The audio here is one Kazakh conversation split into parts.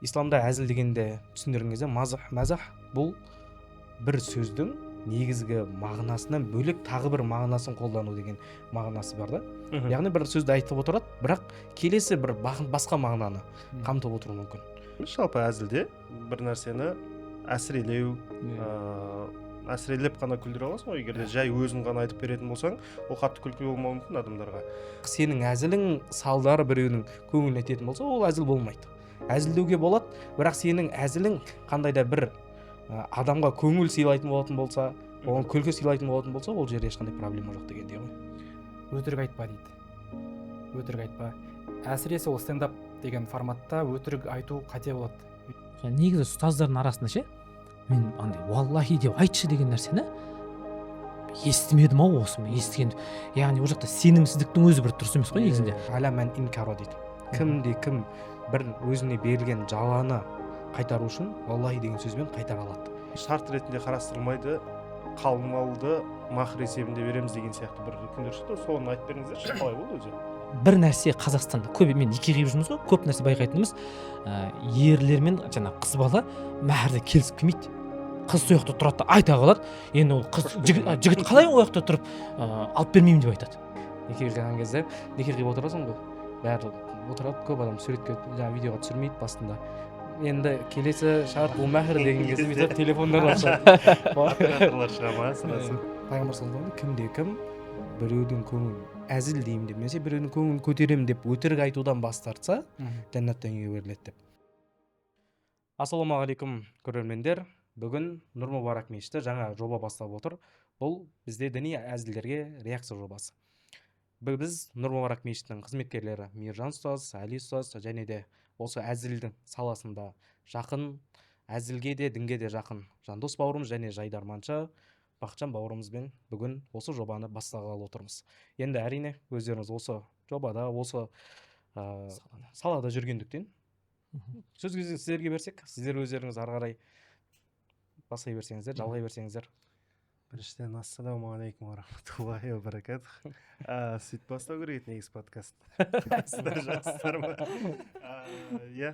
Исламда әзіл дегенде түсіндірген кезде мазах бұл бір сөздің негізгі мағынасынан бөлек тағы бір мағынасын қолдану деген мағынасы бар да. Яғни бір сөзді айтып отырады, бірақ келесі бір басқа мағынаны қамтып отыруы мүмкін. Жалпы әзілде бір нәрсені әсірелеу, әсірелеп қана күлдіре аласың ғой. Егер де жай өзің ғана айтып беретін болсаң, ол қатты күлкі болмауы мүмкін адамдарға. Сенің әзілің салдары біреудің көңілін ететін болса, ол әзіл болмайды. Әзілдеуге болады, бірақ сенің әзілің қандай да бір адамға көңіл сыйлайтын болатын болса, оған күлкі сыйлайтын болатын болса, ол жерде ешқандай проблема жоқ дегендей ғой. Өтірік айтпа дейді. Өтірік айтпа. Әсіресе ол стендап деген форматта өтірік айту қате болады. Негізі ұстаздардың арасында ше, мен андай валлахи деп айтшы деген нәрсені естімедім ау осыны естігенде. Яғни ол жақта сенімсіздіктің өзі бір дұрыс емес қой негізінде. Аламан инкаро дейді. Кім бір өзіне берілген жаланы қайтару үшін валлахи деген сөзбен қайтара алады. Шарт ретінде қарастырылмайды, қалың малды махр есебінде береміз деген сияқты бір күндер шықты. Соны айтып беріңіздерші, қалай болды өзі? Бір нәрсе Қазақстанда көп, мен неке қиып жүрміз ғой, көп нәрсе байқайтынымыз, ерлер мен жаңа қыз бала мәһәрде келісіп келмейді. Қыз сол жақта тұрады да айта қалады. Енді ол қыз жігіт қалай ол жақта тұрып алып бермеймін деп айтады. Неке қиған кезде неке қиып отырасың ғой. Бәрі отырады, көп адам суретке жаңа видеоға түсірмейді басында. Енді келесі шарт бұл мәһір деген кезде бүйтіп телефондар ашады. Операторлар шыға ма сразу? Пайғамбар саллаллаху алейхи кімде-кім біреудің көңілін әзіл деймін деп, немесе біреудің көңілін көтеремін деп өтірік айтудан бас тартса, жәннаттан үйге беріледі деп. Ассалаумағалейкум көрермендер. Бүгін Нұр Мүбарак мешіті жаңа жоба бастап отыр. Бұл бізде діни әзілдерге реакция жобасы. Біз Нұр Мүбарак мешітінің қызметкерлері Мейіржан ұстаз, Әли ұстаз және де осы әзілдің саласында жақын, әзілге де дінге де жақын Жандос бауырымыз және Жайдарманшы Бақытжан бауырымызбен бүгін осы жобаны бастағалы отырмыз. Енді әрине өздеріңіз осы жобада, осы салада жүргендіктен сөз сіздерге берсек, сіздер өздеріңіз ары қарай басай берсеңіздер, жалғай берсеңіздер. Біріншіден ассалаумағалейкум рахматуллахи ва баракатух. Сөйтіп бастау керек еді негізі подкаст. Сіздер жақсыздар ма? Иә,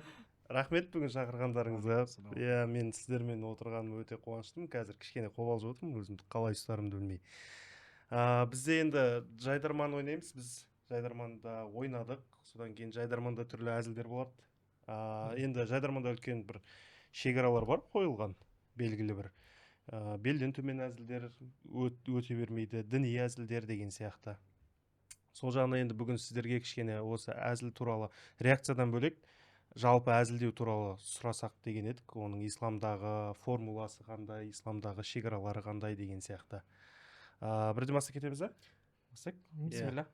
рахмет бүгін шақырғандарыңызға. Иә, мен сіздермен отырғаным өте қуаныштымын. Қазір кішкене қобалжып отырмын, өзімді қалай ұстарымды білмей. Бізде енді Жайдарман ойнаймыз. Біз Жайдарманда ойнадық. Содан кейін Жайдарманда түрлі әзілдер болады. Енді Жайдарманда үлкен бір шекаралар бар қойылған, белгілі бір. Белден төмен әзілдер өте бермейді, діни әзілдер деген сияқты. Сол жағынан енді бүгін сіздерге кішкене осы әзіл туралы реакциядан бөлек жалпы әзілдеу туралы сұрасақ деген едік. Оның исламдағы формуласы қандай, исламдағы шекаралары қандай деген сияқты. Бірден бастап кетеміз бе? Бастайық. Бисмилля.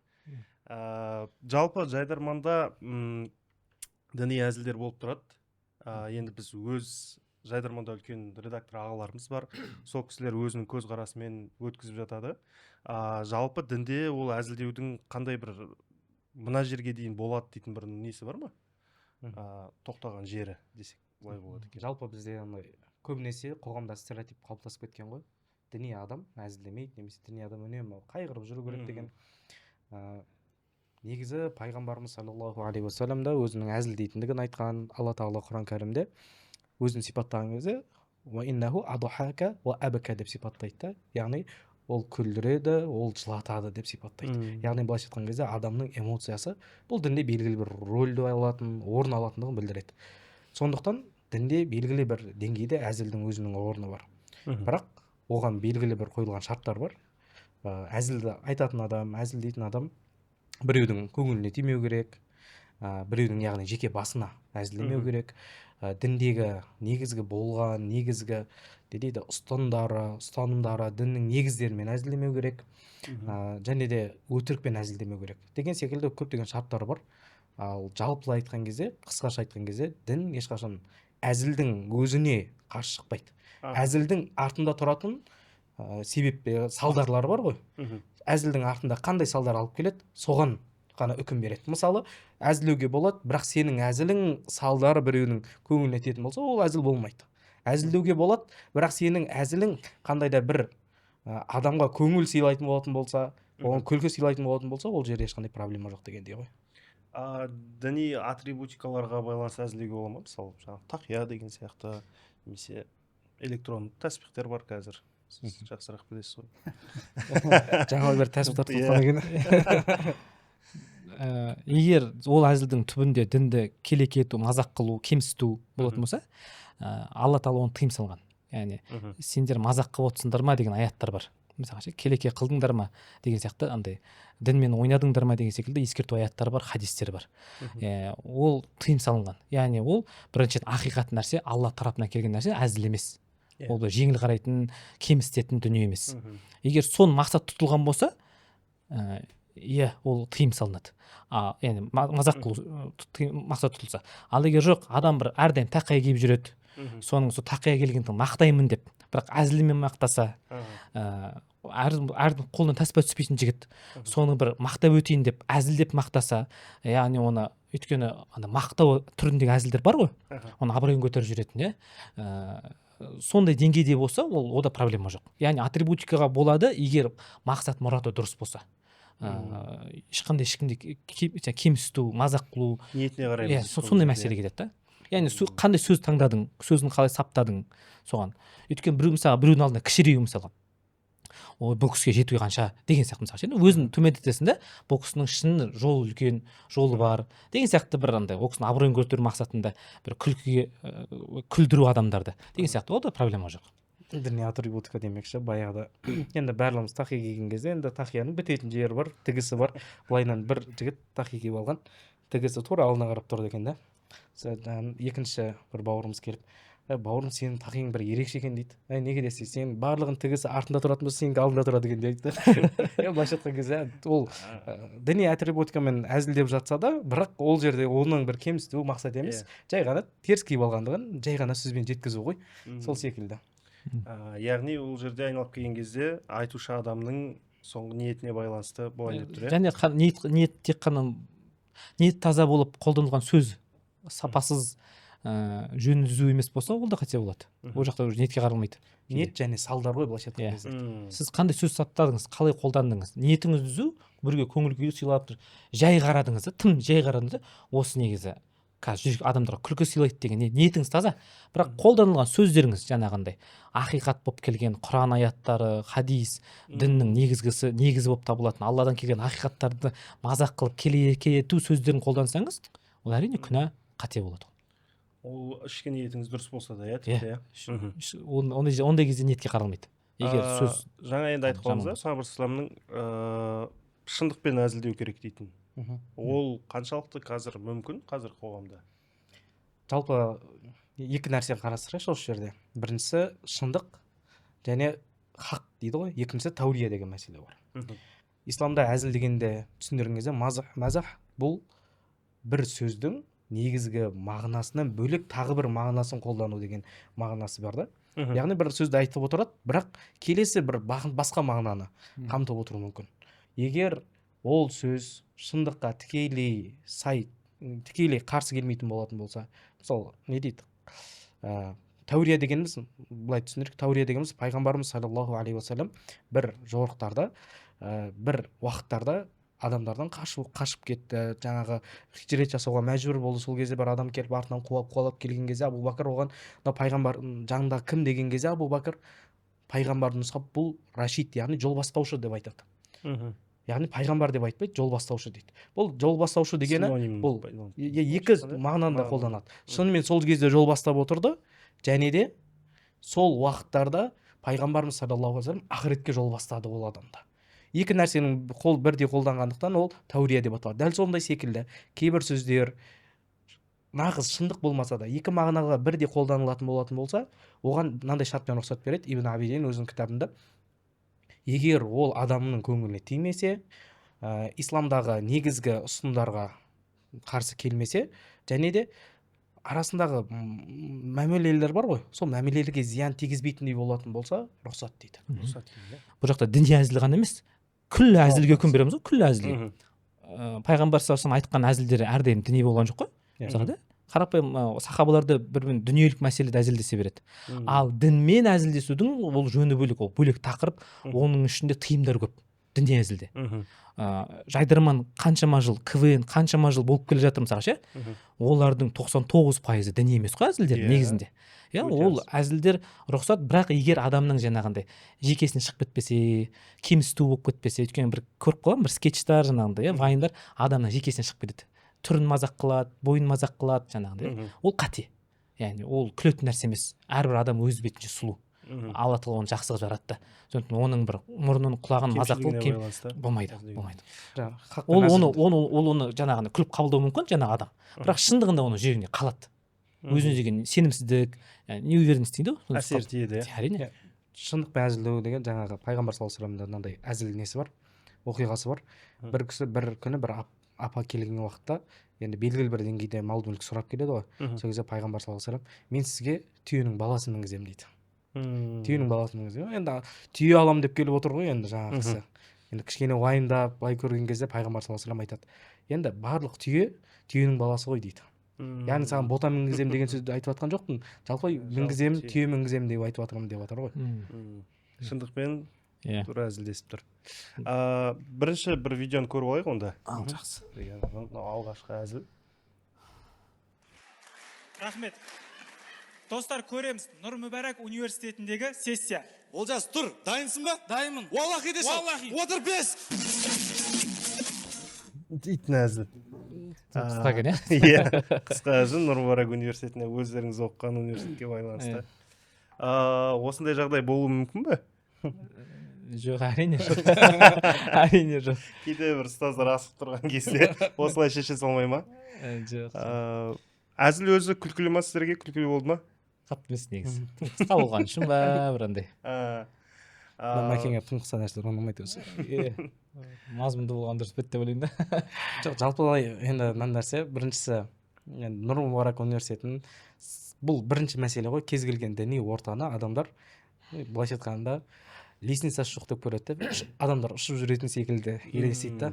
Жалпы Жайдарманда діни әзілдер болып тұрады. Енді біз өз Жайдарманда үлкен редактор ағаларымыз бар. Сол кісілер өзінің көзқарасымен өткізіп жатады. Жалпы дінде ол әзілдеудің қандай бір мына жерге дейін болады дейтін бір несі бар ма? Тоқтаған жері десек былай болады екен. Жалпы бізде көбінесе қоғамда стереотип қалыптасып кеткен ғой. Діни адам әзілдемейді, немесе діни адам үнемі қайғырып жүру керек деген. Негізі пайғамбарымыз саллаллаху алейхи уассалам да өзінің әзілдейтіндігін айтқан. Алла тағала Құран кәрімде өзін сипаттаған кезде «Ва иннаху адхака ва абка» деп сипаттайды. Яғни ол күлдіреді, ол жылатады деп сипаттайды. Яғни былайша айтқан кезде адамның эмоциясы бұл дінде белгілі бір рөлді алатын, орын алатындығын білдіреді. Сондықтан дінде белгілі бір деңгейде әзілдің өзінің орны бар. Бірақ оған белгілі бір қойылған шарттар бар. Әзілді айтатын адам, әзілдейтін адам біреудің көңіліне тимеу керек, біреудің яғни жеке басына әзілдемеу керек. Діндегі негізгі болған, негізгі дейді ұстанымдары, діннің негіздерімен әзілдемеу керек, және де өтірікпен әзілдемеу керек. Деген секілді көптеген шарттар бар. Ал жалпылай айтқан кезде, қысқаша айтқан кезде, дін ешқашан әзілдің өзіне қарсы шықпайды. Әзілдің артында тұратын салдарлары бар ғой. Әзілдің артында қандай салдар алып келеді, соған ғана үкім береді. Мысалы, әзілеуге болады, бірақ сенің әзілің салдары біреудің көңілін ететін болса, ол әзіл болмайды. Әзілдеуге болады, бірақ сенің әзілің қандай да бір адамға көңіл сыйлайтын болатын болса, оған күлкі сыйлайтын болатын болса, ол жерде ешқандай проблема жоқ дегендей ғой. Діни атрибутикаларға байланысты әзілдеуге бола ма? Мысалы, жаңағы тақия деген сияқты, немесе электронды тәсбихтер бар қазір. Сіз жақсырақ білесіз ғой. Жаңа бір тәсбих тартып отқан екен. Егер ол әзілдің түбінде дінді келеке ету, мазақ қылу, кемсіту болатын болса, алла тағала оны тыйым салған. Яғни сендер мазақ қылып отырсыңдар ма деген аяттар бар. Мысалы, келеке қылдыңдар ма деген сияқты, андай дінмен ойнадыңдар ма деген секілді ескерту аяттар бар, хадистер бар. Ол тыйым салынған. Яғни ол біріншіден ақиқат нәрсе, алла тарапынан келген нәрсе, әзіл емес. Ол жеңіл қарайтын, кемсітетін дүние емес. Егер сон мақсат тұтылған болса, ол тыйым салынады. Яғни мазақ қылу мақсат тұтылса. Ал егер жоқ, адам бір әрдайым тақия киіп жүреді, соның сол тақия келгендігін мақтаймын деп, бірақ әзілмен мақтаса, әрдің қолынан тәспа түспейтін жігіт, соны бір мақтап өтейін деп, әзілдеп мақтаса, яғни оны, өйткені мақтау түріндегі әзілдер бар ғой, оны абыройын көтеріп жүретін, сондай деңгейде болса, ода проблема жоқ. Яғни атрибутикаға болады, егер мақсат мұраты дұрыс болса. Ешқандай кемсіту, мазақ қылу, ниетіне қарай. Сондай мәселе келеді да. Яғни қандай сөз таңдадың, сөзін қалай саптадың соған. Өйткені біреудің алдында кішіреу мысалы, бұл кісіге жетуге қанша деген сияқты мысалы, өзін төмендетесің да, бұл кісінің шын жолы үлкен, жолы бар деген сияқты бір андай, ол кісінің абыройын көтеру мақсатында бір күлкіге күлдіру адамдарды деген сияқты, ол да проблема жоқ. Діни атрибутика демекші, баяғыда енді барлығымыз тақия киген кезде, енді тақияның бітетін жері бар, тігісі бар. Былайынан бір жігіт тақия киіп алған, тігісі тура алдына қарап тұрды екен да. Екінші бір бауырымыз келіп, бауырым, сенің тақияң бір ерекше екен дейді. Неге десе, сен барлығын тігісі артында тұратын болса, сенің алдында тұрады екен дейді. Былайша айтқан кезде ол діни атрибутикамен әзілдеп жатса да, бірақ ол жерде оның бір кемсіту мақсат емес, жай ғана теріс киіп алғандығын жай ғана сөзбен жеткізу ғой. Сол секілді. Яғни ол жерде айналып келген кезде айтушы адамның соңғы ниетіне байланысты болайын деп тұр. Және ниет тек қана ниет таза болып қолданылған сөз сапасыз жөн түзу емес болса, ол да қате болады. Ол жақта ниетке қаралмайды. Ниет және салдар ғой былайша айтқан кезде. Сіз қандай сөз саптадыңыз, қалай қолдандыңыз, ниетіңіз түзу, бірге көңіл күй сыйлап тұр, жай қарадыңыз, тым жай қарадыңыз, осы негізі қазір адамдарға күлкі сыйлайды деген ниетіңіз таза, бірақ қолданылған сөздеріңіз жаңағындай ақиқат болып келген Құран аяттары, хадис, діннің негізі болып табылатын Алладан келген ақиқаттарды мазақ қылып келеке ету сөздерін қолдансаңыз, ол әрине күнә, қате болады. Ол ішкі ниетіңіз дұрыс болса да, ондай кезде ниетке қаралмайды. Егер сөз жаңа енді айтып қалдыңыз, Пайғамбар исламның шындықпен әзілдеу керек дейтін. Ол қаншалықты қазір мүмкін қазір қоғамда? Жалпы екі нәрсе қарастырайықшы осы жерде. Біріншісі шындық және хақ дейді ғой. Екіншісі тәурия деген мәселе бар. Исламда әзіл дегенде түсіндірген кезде мазах бұл бір сөздің негізгі мағынасынан бөлек тағы бір мағынасын қолдану деген мағынасы бар да. Яғни бір сөзді айтып отырады, бірақ келесі бір басқа мағынаны қамтып отыру мүмкін. Егер ол сөз шындыққа тікелей қарсы келмейтін болатын болса, мысалы, не дейді? Тәурия дегеніміз, былай түсіндірейік, тәурия дегеніміз пайғамбарымыз саллаллаху алейхи уассалам бір жорықтарда, бір уақыттарда адамдардан қашып кетті, жаңағы хижрет жасауға мәжбүр болды. Сол кезде бір адам келіп артынан қуалап келген кезде, Абу Бакр оған, пайғамбар жанында кім деген кезде, Абу Бакр пайғамбарды нұсқап, бұл Рашид, яғни жол бастаушы деп айтады. Яғни пайғамбар деп айтпайды, жол бастаушы дейді. Бұл жол бастаушы дегені бұл екі мағынада қолданады. Шынымен сол кезде жол бастап отырды, және де сол уақыттарда пайғамбарымыз саллаллаху алейхи вассалам ақыретке жол бастады ол адамда. Екі нәрсенің бірдей қолданғандықтан ол тәурия деп аталады. Дәл сондай секілді кейбір сөздер нағыз шындық болмаса да екі мағынаға бірдей қолданылатын болатын болса, оған мынандай шартпен рұқсат береді Ибн Абидин өзінің кітабында. Егер ол адамның көңіліне тимесе, исламдағы негізгі ұсынымдарға қарсы келмесе, және де арасындағы мәмілелер бар ғой, сол мәмілелерге зиян тигізбейтіндей болатын болса, рұқсат дейді. Бұл жақта діни әзіл ғана емес, күллі әзілге күн береміз ғой, күллі әзілге. Пайғамбар саллаллаху алейхи айтқан әзілдері әрдайым діни болған жоқ қой. Мысалға да қарапайым сахабаларды бір-бірімен дүниелік мәселеде әзілдесе береді. Ал дінмен әзілдесудің ол жөні бөлек, ол бөлек тақырып, оның ішінде тыйымдар көп. діни әзілде. Мгм. Жайдарман қаншама жыл, КВН қаншама жыл болып келе жатыр мысалға ше, Мгм. олардың 99% діни емес қой әзілдер Иә. негізінде. Иә, Өте ол аз. әзілдер рұқсат, бірақ егер адамның жаңағындай жекесінен шығып кетпесе, кемсіту болып кетпесе, өйткені бір көріп қаламын бір скетчтар жаңағындай, иә, вайндар адамның жекесінен шығып кетеді. Түрін мазақ қылады, бойын мазақ қылады жаңағындай. Мгм. Ол қате. Яғни ол күлетін нәрсе емес. Әрбір адам өз бетінше сұлу. Мгм. Алла тағала оны жақсы қылып жаратты. Сондықтан оның бір мұрнын, құлағын мазақ қылып Кемшілігіне байланысты. болмайды, Әзілге. болмайды. жаңағы хақпен Ол әзіл- оны жаңағыны күліп қабылдауы мүмкін жаңағы адам. Бірақ шындығында оның жүрегіне қалады. Өзіне деген сенімсіздік, неуверенность дейді ғой. Әсер тиеді, иә. Әрине. шындықпен әзілдеу деген жаңағы пайғамбар саллаллаху алейхи вассаламда мынандай әзіл несі бар, оқиғасы бар. Мгм. Бір кісі бір күні бір апа келген уақытта енді белгілі бір деңгейде мал мүлік сұрап келеді ғой. Мгм. Сол кезде пайғамбар саллаллаху алейхи вассалам мен сізге түйенің баласын мінгіземін дейді. Мм. Түйенің баласын мінгіземін. Енді түйе алам деп келіп отыр ғой енді жаңағы кісі. Енді кішкене уайымдап былай көрген кезде пайғамбар саллаллаху алейхи вассалам айтады, енді барлық түйе түйенің баласы ғой дейді. Мм. Яғни саған бота мінгіземін деген сөзді айтып жатқан жоқпын. Жалпы мінгіземін, түйе. түйе мінгіземін деп айтып жатырмын деп жатыр ғой. Мм. Шындықпен Иә. тура әзілдесіп тұр. Бірінші бір видеоны көріп алайық онда. Ал, жақсы. Алғашқы әзіл. Рахмет. Достар, көреміз. Нұр Мүбәрак университетіндегі сессия. Олжас, тұр, дайынсың ба? Дайынмын. Уаллахи деші. Уаллахи. Отыр бес. Дейтін әзіл. Қысқа екен, иә? Иә, қысқа әзіл Нұр Мүбәрак университетіне, өздеріңіз оқыған университетке байланысты. Осындай жағдай болуы мүмкін бе? Жоқ, әрине жоқ. Әрине жоқ. Кейде бір ұстаздар асып тұрған кезде осылай шеше салмай ма? Жоқ. Әзіл өзі күлкілі ма сіздерге? Күлкілі болды ма? Қатты емес негізі. Қысқа болған үшін ба, бір андай. Мәкеңе тым қысқа нәрселер ұнамайды өзі. Мазмұнды болған дұрыс бет деп ойлаймын да. Жоқ, жалпылай енді мына нәрсе, біріншісі енді Нұр Мүбәрак университетінің бұл бірінші мәселе ғой, кез келген діни ортаны адамдар былайша айтқанда лестницасы жоқ деп көреді де, адамдар ұшып жүретін секілді елестейді да.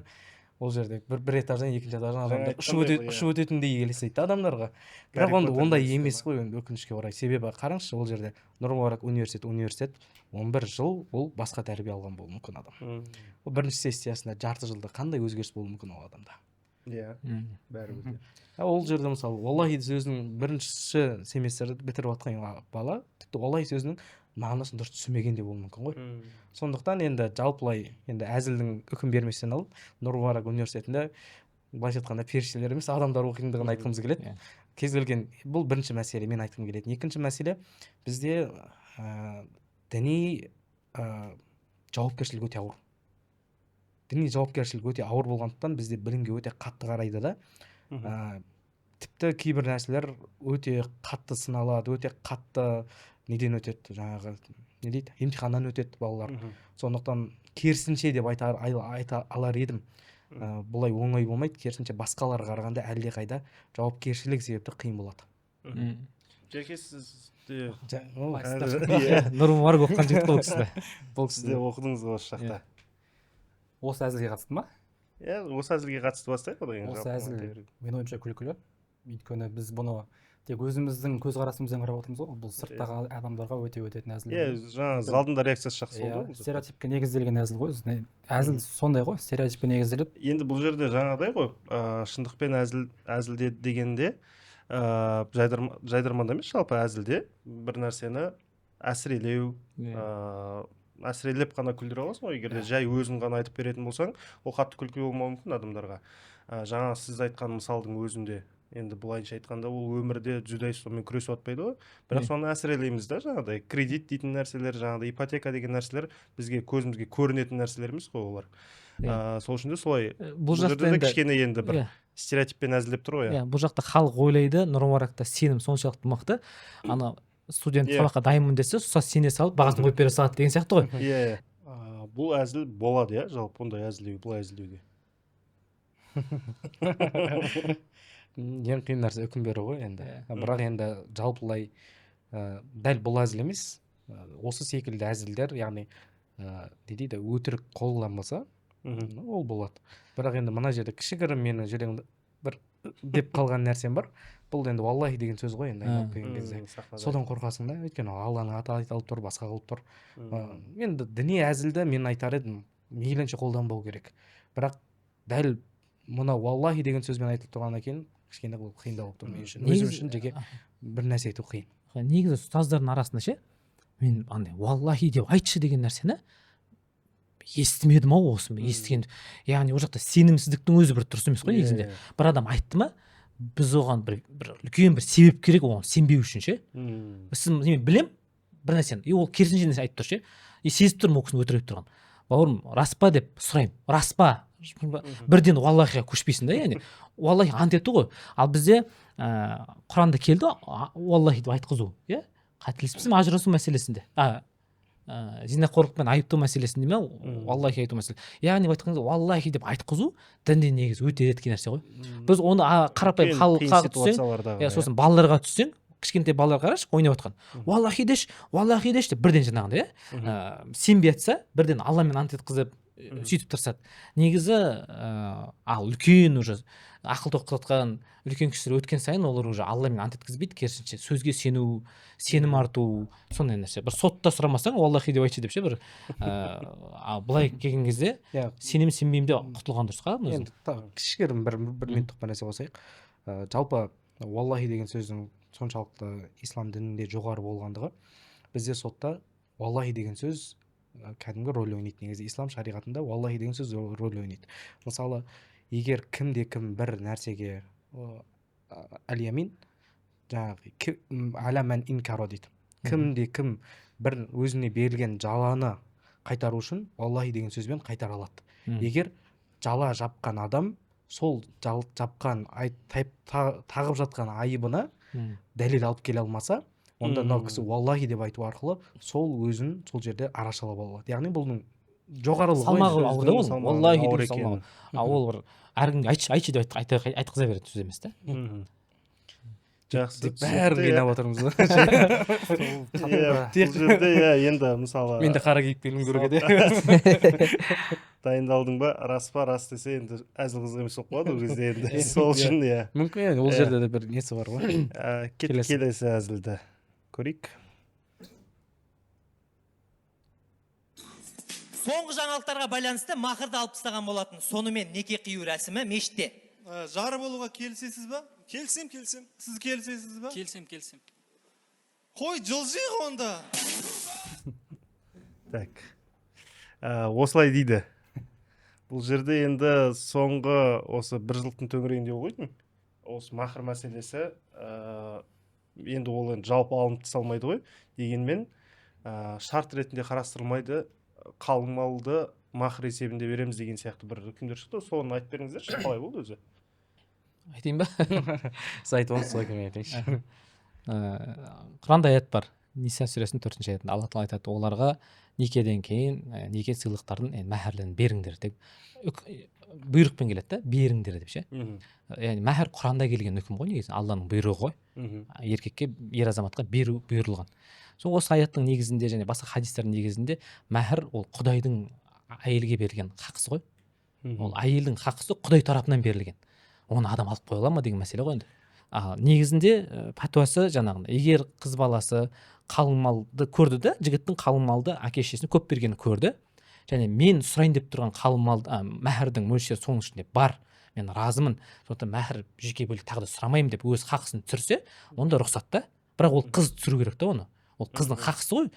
Ол жерде бір этаждан екінші этаждан адамдар ұшып өтетіндей елестейді да адамдарға. Бірақ ондай емес қой енді өкінішке орай. Себебі қараңызшы, ол жерде Нұр Мүбәрак университет 11 жыл ол басқа тәрбие алған болуы мүмкін адам. Ол бірінші сессиясында жарты жылда қандай өзгеріс болуы мүмкін ол адамда. Иә, бәрібір. Ол жерде мысалы Аллахи сөзінің бірінші семестрді бітіріп жатқан бала тіпті Аллахи сөзінің мағынасын дұрыс түсінбеген де болуы мүмкін ғой. Сондықтан енді жалпылай енді әзілдің үкім берместен алып Нұр Мүбәрак университетінде былайша айтқанда періштелер емес адамдар оқитындығын айтқымыз келеді. Кез келген бұл бірінші мәселе мен айтқым келетін. Екінші мәселе бізде діни жауапкершілік өте ауыр. Діни жауапкершілік өте ауыр болғандықтан бізде білімге өте қатты қарайды да. Тіпті кейбір нәрселер өте қатты сыналады, өте қатты неден өтеді, жаңағы не дейді, емтиханнан өтеді балалар. Сондықтан керісінше деп айта алар едім. Бұлай оңай болмайды, керісінше басқаларға қарағанда әлдеқайда жауапкершілік себепті қиын болады. Жеке сізде Нұр Мүбәрак оқыған жігіт қой кісі. Бұл сізде оқыдыңыз ғой осы жақта. Осы әзілге қатысты ма? Иә, осы әзілге қатысты бастайық одан кейін. Осы әзіл менің ойымша күлкілі. Өйткені біз бұны тек өзіміздің көзқарасымызбен қарап отырмыз ғой. Бұл сырттағы адамдарға өте өтетін әзіл. Иә, жаңа залдың да реакциясы жақсы болды ғой. Стереотипке негізделген әзіл ғой. Әзіл сондай ғой, стереотипке негізделіп. Енді бұл жерде жаңағыдай ғой, шындықпен әзілде дегенде жайдарманда емес, жалпы әзілде бір нәрсені әсірелеу, әсірелеп қана күлдіре аласың ғой. Егер де жай өзің ғана айтып беретін болсаң, ол қатты күлкілі болмауы мүмкін адамдарға. Жаңа сіз айтқан мысалдың өзінде, енді былайынша айтқанда ол өмірде жүдайсызбен күресіп атпайды ғой. Бірақ соны әсірелейміз да, жаңағыдай кредит дейтін нәрселер, жаңағыдай ипотека деген нәрселер бізге көзімізге көрінетін нәрселер емес қой олар. Сол үшін де солай. Бұл жақта жерде кішкене енді бір стереотиппен әзілдеп тұр ғой. Бұл жақта халық ойлайды, Нұр Мүбәракта сенім соншалықты мықты. Ана студент сабаққа дайынмын десе, ұстаз сене салып бағасын қойып бере салады деген сияқты ғой. Иә. Бұл әзіл болады, иә, жалпы ондай әзілдеу, бұл әзілдеуге. Ең қиын нәрсе үкім беру ғой енді. Бірақ енді жалпылай дәл бұл әзіл емес, осы секілді әзілдер, яғни не дейді, өтірік қолданбаса, ол болады. Бірақ енді мына жерде кішігірім менің жүрегімде бір деп қалған нәрсем бар. Бұл енді Аллахи деген сөз ғой енді айналып келген кезде. Содан қорқасың да, өйткені Алланың аты айтылып тұр, басқа қылып тұр. Енді діни әзілді мен айтар едім, мейлінше қолданбау керек. Бірақ дәл мына валлахи деген сөзбен айтылып тұрғаннан кейін кішкене ол қиындау болып тұр мен үшін. Өзім үшін жеке бір нәрсе айту қиын. Негізі ұстаздардың арасында ше, мен андай валлахи деп айтшы деген нәрсені естімедім ау осыны естіген. Яғни ол жақта сенімсіздіктің өзі бір дұрыс емес қой негізінде. Бір адам айтты ма, біз оған бір үлкен бір себеп керек оған сенбеу үшін ше. Мен білем бір нәрсені, ол керісінше нәрсе айтып тұр ше. Сезіп тұрмын ол кісінің өтірік айтып тұрған. Бауырым, рас па деп сұраймын. Рас па? Бірден валлахиға көшпейсің да, яғни валлахи ант етті ғой. Ал бізде Құранда келді валлахи деп айтқызу, иә? Қателеспесем ажырасу мәселесінде. Зинақорлықпен айыптау мәселесінде ме валлахи айту мәселе. Яғни айтқанда валлахи деп айтқызу дінде негізі өте ретке нәрсе ғой. Біз оны қарапайым халыққа түссең, сосын балаларға түссең, кішкентай балалар қарашы ойнап отқан. Валлахи деш деп бірден жаңағындай, иә? Сенбей атса, бірден Алламен ант еткізіп сөйтіп тұрсады. Негізі ал үлкен уже ақыл тоқтатқан үлкен кісілер өткен сайын олар уже Алламен ант еткізбейді, керісінше сөзге сену, сенім арту, сондай нәрсе. Бір сотта сұрамасаң валлахи деп айтшы деп ше, бір былай келген кезде сенем сенбеймін де құтылған дұрыс қой. Енді кішігірім бір минуттық бір нәрсе қосайық. Жалпы валлахи деген сөздің соншалықты ислам дінінде жоғары болғандығы, бізде сотта валлахи деген сөз кәдімгі рөл ойнайды. Негізі ислам шариғатында валлахи деген сөз рөл ойнайды. Мысалы, егер кім бір нәрсеге әл-ямин жаңағы аламан инкаро дейді. Кім бір өзіне берілген жаланы қайтару үшін валлахи деген сөзбен қайтара алады. Егер жала жапқан адам сол жапқан тағып жатқан айыбына дәлел алып келе алмаса, онда мынау кісі валлахи деп айту арқылы сол өзін сол жерде арашалап алады. Яғни бұның жоғарылығы салмағы ауыр да ол. Валлахи деп салмағы. Ол бір әркімге айтшы деп айтқыза беретін сөз емес та. Жақсы. Бәрін қинап отырмыз. Бұл жерде енді мысалы мен де қара кейіпкерін көруге де дайындалдың ба, рас десе енді әзіл қызық емес болып қалады ол кезде енді. Сол үшін мүмкін ол жерде де бір несі бар ғой. Келесі әзілді көрейік. Соңғы жаңалықтарға байланысты махырды алып тастаған болатын. Сонымен неке қию рәсімі мешітте. Жары болуға келісесіз ба? Келсем. Сіз келісесіз ба? Келсем. Қой, жылжиық онда. Так. Осылай дейді. Бұл жерде енді соңғы осы бір жылдың төңірегінде болғойдың. Осы махыр мәселесі енді ол енді жалпы алынып тасталмайды ғой. Дегенмен шарт ретінде қарастырылмайды. Қалың малды махыр есебінде береміз деген сияқты бір күндер шықты. Соны айтып беріңіздерші, қалай болды өзі? Айтайын ба? Сіз айтып отырсыз ғой, мен айтайыншы. Құранда аят бар. Ниса сүресінің 4-ші аятында Алла тағала айтады, оларға некеден кейін неке сыйлықтарын мәһрлерін беріңдер деп бұйрықпен келеді да, беріңдер деп ше. Яғни мәһр Құранда келген үкім ғой, негізі Алланың бұйрығы ғой. Еркекке, ер азаматқа беру бұйырылған. Сол осы аяттың негізінде және басқа хадистердің негізінде мәһр ол Құдайдың әйелге берілген хақысы ғой. Ол әйелдің хақысы Құдай тарапынан берілген. Оны адам алып қоя ала ма деген мәселе ғой енді. Негізінде пәтуасы жаңағындай, егер қыз баласы қалың малды көрді да, жігіттің қалың малды әке-шешесіне көп бергенін көрді, және мен сұрайын деп тұрған қалың малды мәһрдің мөлшері соның ішінде бар, мен разымын, сондықтан мәһр жеке бөлек тағы да сұрамаймын деп өз хақысын түсірсе, онда рұқсат та. Бірақ ол қыз түсіру керек та оны. Ол қыздың хақысы ғой,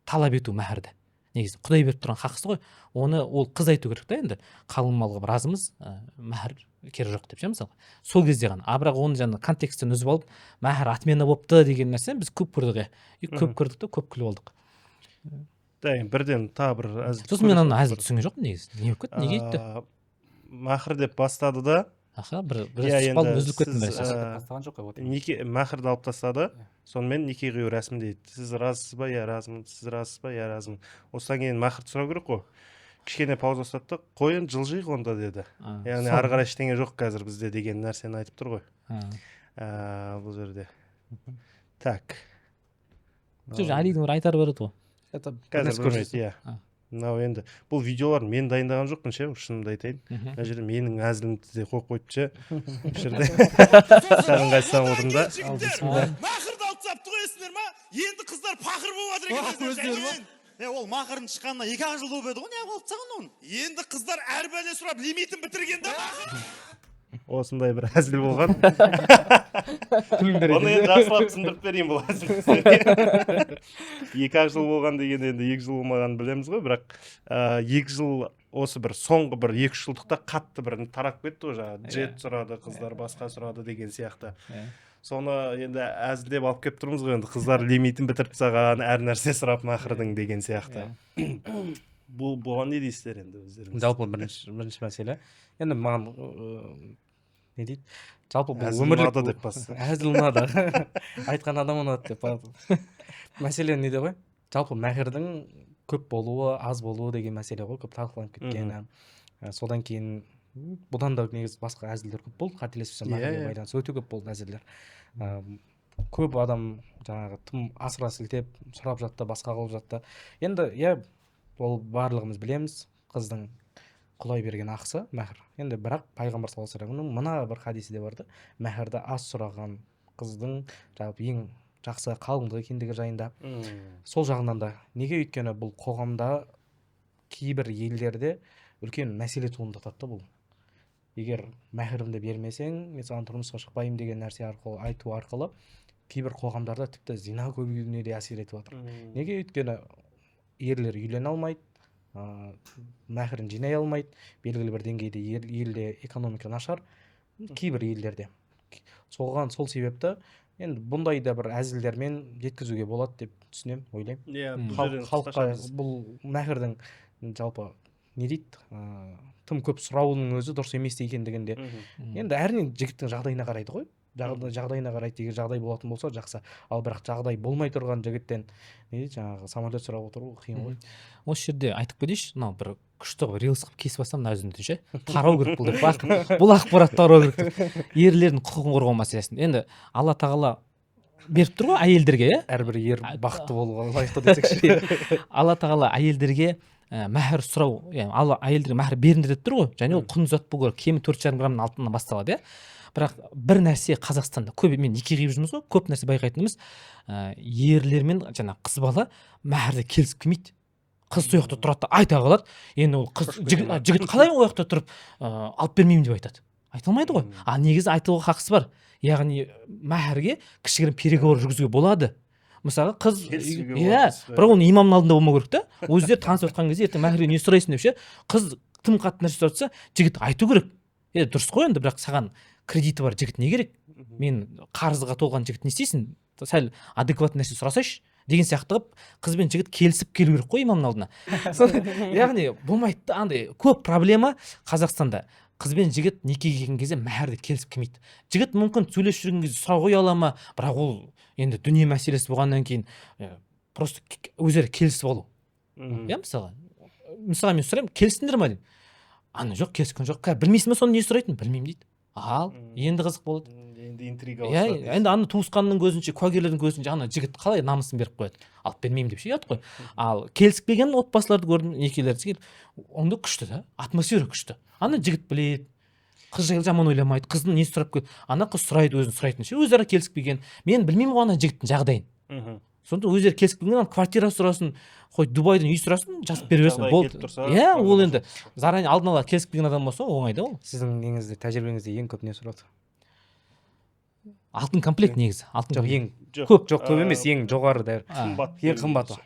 талап ету мәһрді. Негізі Құдай беріп тұрған хақысы ғой. Оны ол қыз айту керек та енді. Қалың малға разымыз, мәһр керегі жоқ деп ше мысалы. Сол кезде ғана. Бірақ оны жаңа контекстен үзіп алып, мәһр отмена болыпты деген нәрсені біз көп көрдік. Көп көрдік та көп күліп алдық. Бірден тағы бір әзіл. Сосын мен аны әзіл түсінген жоқпын негізі. Не болып кетті? Неге айтты? Мәһр деп бастады да. Бір сұхбат үзіліп кетті бастаған жоқ қой. Мәһрді алып тастады. Сонымен неке қию рәсімі дейді. Сіз разысыз ба? Я разымын. Сіз разысыз ба? Я разымын. Осыдан кейін мәһрді сұрау керек қой. Кішкене пауза ұстатты. Қойын жылжиық онда деді. Яғни ары қарай ештеңе жоқ қазір бізде деген нәрсені айтып тұр ғой. Бұл жерде. Так. Алидің бір айтары бар еді ғой. Қазір көрмейді, иә. Мынау енді бұл видеолар мен дайындаған жоқпын ше, шынымды айтайын. Мына жерде менің әзілімді де қойып қойыпты ше. Бұл жерде саған қайтсам отырмын да. Махырды алып тастапты қойсыңдар ма? Енді қыздар пақыр болып жатыр екен. Ол мақырын шыққанына 2 жыл болып еді ғой, не болып тастаған оны? Енді қыздар әр бәле сұрап лимитін бітірген да мақыр. осындай бір әзіл болған. Оны енді жақсылап түсіндіріп берейін бұл әзілді. 2 жыл болған деген енді 2 жыл болмағанын білеміз ғой, бірақ 2 жыл осы бір соңғы бір 2 жылдықта қатты бір тарап кетті ғой, жаңағы джет сұрады, қыздар басқа сұрады деген сияқты. Соны енді әзілдеп алып келіп тұрмыз ғой, енді қыздар лимитін бітіріп тастаған, әр нәрсе сұрап мақырдың деген сияқты. Бұған не дейсіздер енді өздеріңіз? Жалпы бірінші мәселе. Енді маған не дейді? Жалпы бұл Әзіл өмірлік ұнады деп басты. әзіл ұнады. Айтқан адам ұнады деп. Мәселе неде ғой? Жалпы мәһірдің көп болуы, аз болуы деген мәселе ғой, көп талқыланып кеткені. Содан кейін бұдан да негізі басқа әзілдер көп болды, қателеспесем мәһірге байланысты өте көп болды әзілдер. Көп адам жаңағы тым асыра сілтеп сұрап жатты, басқа қылып жатты. Енді ол барлығымыз білеміз, қыздың құдай берген ақысы мәһір. Енді бірақ пайғамбар саллаллаху алейхи вассаламның мына бір хадисі де барды, мәһірді аз сұраған қыздың жалпы ең жақсы қалыңдық екендігі жайында. Сол жағынан да неге, өйткені бұл қоғамда кейбір елдерде үлкен мәселе туындатады бұл. Егер мәһірімді бермесең, мен саған тұрмысқа шықпаймын деген нәрсе арқылы айту арқылы кейбір қоғамдарда тіпті зина көбеюіне де әсер етіп жатыр. Неге? Өйткені ерлер үйлене алмайды, мәһірін жинай алмайды, белгілі бір деңгейде елде экономика нашар, кейбір елдерде. Сол себепті енді бұндай да бір әзілдермен жеткізуге болады деп түсінемін, ойлаймын. Халыққа бұл мәһірдің жалпы не дейді, тым көп сұрауының өзі дұрыс емес екендігінде. Енді әрине жігіттің жағдайына қарайды ғой. Жағдайына қарайды, егер жағдай болатын болса жақсы. Ал бірақ жағдай болмай тұрған жігіттен жаңағы самолет сұрап отыру қиын ғой. Осы жерде айтып кетейінші, мынау бір күшті рилс қылып кесіп алсам мына өзімді ше. Тарау керек бұл деп. Бұл ақпарат тарау керек. Ерлердің құқығын қорғау мәселесін. Енді Алла тағала беріп тұр ғой әйелдерге, әрбір ер бақытты болуға лайықты десекші. Алла тағала әйелдерге мәһір сұрау, яғни әйелдерге мәһір беріңдер деп тұр ғой. Және ол құн зат болу керек, кемі 4,5 граммның алтыннан басталады, Бірақ бір нәрсе Қазақстанда көп, мен неке қиып жүрміз ғой, көп нәрсе байқайтынымыз, ерлермен жаңа қыз бала мәһірді келісіп келмейді. Қыз сол жақта тұрады да айта қалады. Енді ол қыз жігіт қалай ол жақта тұрып алып бермеймін деп айтады. Айта алмайды ғой. А негізі айтуға хақысы бар. Яғни мәһірге кішігірім переговор жүргізуге болады. Мысалы қыз бірақ оны имамның алдында болмау керек та. Өздері танысып отқан кезде ертең мәһірге не сұрайсың деп ше. Қыз тым қатты нәрсе сұраса, жігіт айту керек. Дұрыс қой енді, бірақ саған кредиті бар жігіт не керек? Мен қарызға толған жігіт не істейсің? Сәл адекватты нәрсе сұрасайшы деген сияқты қылып қыз бен жігіт келісіп келу керек қой имамның алдына. Яғни болмайды да, андай көп проблема Қазақстанда. Қыз бен жігіт некеге келген кезде мәһірді келісіп келмейді. Жігіт мүмкін сөйлесіп жүрген кезде сұрау қоя ала ма, бірақ ол енді дүние мәселесі болғаннан кейін просто өздері келісіп алу. Мысалы мен сұраймын, келістіңдер ма деймін. Ана жоқ, келіскен жоқ. Білмейсің ба соны не сұрайтын? Білмеймін дейді. Ал, енді қызық болады. Енді интрига басталады. Енді ана туысқанның көзінше, куәгерлердің көзінше ана жігіт қалай намысын беріп қояды. Алып бермеймін деп ұят қой. Ал келіспеген отбасыларды көрдім, некелерді. Онда күшті да, атмосфера күшті. Ана жігіт біледі, қыз жайлы жаман ойламайды, қыздың не сұрап келді. Ана қыз сұрайды, өзін сұрайтын ше, өзара келіспеген. Мен білмеймін ғой ана жігіттің жағдайын. Сонда өздері келіспеген, квартира сұрасын, қой Дубайдан үй сұрасын, жазып бере берсін. Болды. Ол енді заранее алдын ала келіспеген адам болса, оңай да ол. Сіздің неңізде, тәжірибеңізде ең көп не сұрады? Алтын комплект негізі. Жоқ, ең көп емес, ең жоғары дәр. Ең қымбаты.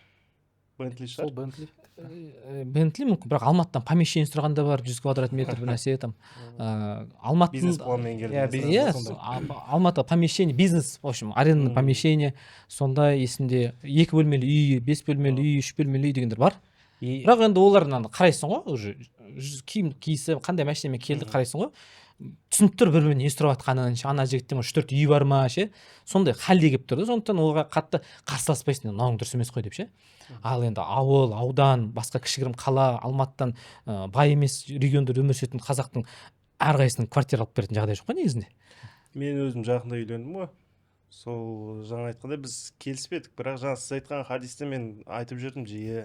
Бентли шығар? Бентли мүмкін, бірақ Алматыдан помещение сұрағанда бар, 100 квадрат метр бір нәрсе там. Бизнес планмен келді. Алматыда помещение, бизнес, в общем, арендный помещение, сонда есімде 2 бөлмелі үй, 5 бөлмелі үй, 3 бөлмелі үй дегендер бар. Бірақ енді олардан қарайсың ғой, уже киім киісі, қандай машинамен келді қарайсың ғой. Түсініп тұр бір-біріне не сұрап жатқанын, ана жігіттің 3-4 үйі бар ма ше, сондай халде келіп тұрды. Сондықтан оларға қатты қарсыласпайсың, мынауың дұрыс емес қой деп ше. Ал енді ауыл, аудан, басқа кішігірім қала, Алматыдан бай емес регионда өмір сүретін қазақтың әрқайсысының квартира алып беретін жағдай жоқ қой негізінде. Мен өзім жақында үйлендім ғой. сол жаңа айтқандай біз келіспедік, бірақ жаңа сіз айтқан хадисте мен айтып жүрдім жиі.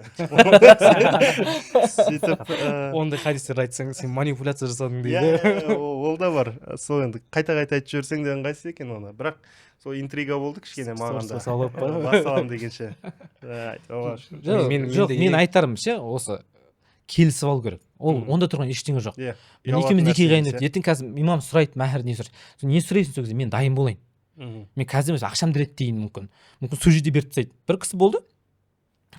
Сөйтіп Ондай хадистерді айтсаң, сен манипуляция жасадың иә, дейді. ол да бар. Сол енді қайта-қайта айтып жіберсең де ыңғайсыз екен оны. Бірақ сол интрига болды кішкене маған да. Салып па? Басталам дегенше. Жоқ, мен айтарым ше, осы келісіп алу керек. Ол онда тұрған ештеңе жоқ. Иә. Мен екеуміз некеге қайын ертең қазір имам сұрайды, мәһір не сұрайды. Сен не сұрайсың сол кезде, мен дайын болайын. Мен қазір емес, ақшамды реттейін мүмкін сол жерде беріп тастайды. Бір кісі болды